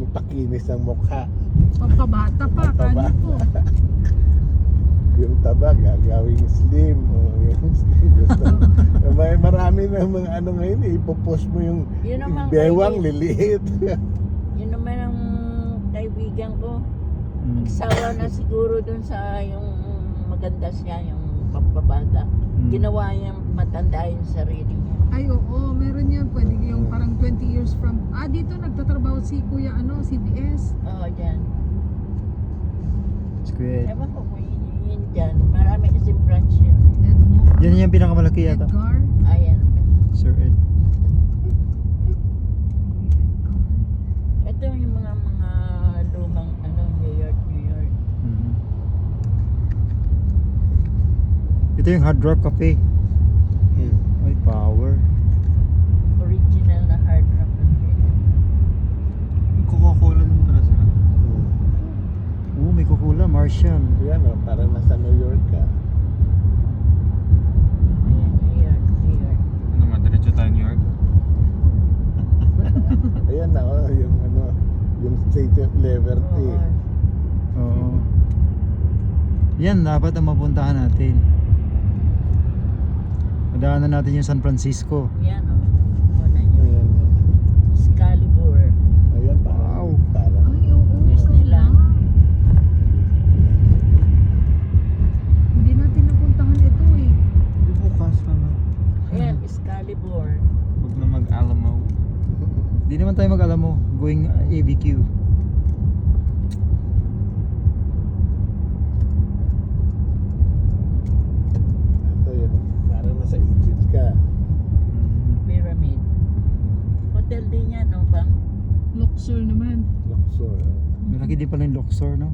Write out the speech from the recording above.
pampakinis ng mukha. Pampabata pa, kano po. Yung taba gagawing slim o yung slim gusto. May marami na mga ano ngayon ipopost mo yung Yun naman bewang liliit. Yun naman ang kaibigan ko. Nagsawa na siguro dun sa yung maganda siya, yung pampabata. Ginawa niyang matanda yung sarili niya. Ay, oo, meron yan. Pwede yung parang 20 years from... dito nagtatrabaho si Kuya, CBS. Oo, dyan. Squid. Ewan ko kung yun dyan. Marami kasi branch yun. Yan yung pinakamalaki yata. Edgar. Ayan. Sir Ed. Ito yung mga lumang New York. Ito yung Hard Rock Cafe. Ay, power. Original na hard rock. Coca-Cola din pala sila. May Coca-Cola, Martian. Yan o, parang nasa New York ka. Ayan, New York. Ano, madiretso tayo New York? Ayan na yung State of Liberty. Oo. Oo. Yan, dapat ang mapuntahan natin. Madaanan natin yung San Francisco. Yan o. Una nyo. Ayan. Excalibur. Ayan, parang Ay, oo. Disneyland. Hindi natin napuntahan ito eh. Di bukas na na. Ayan, Excalibur. Huwag na mag-Alamo. Di naman tayo mag-alam mo, going ABQ. ito yun, parang nasa Egypt ka. Pyramid. Hotel din yan, no, Bang? Luxor naman. Luxor. Malaki din pala yung Luxor, no?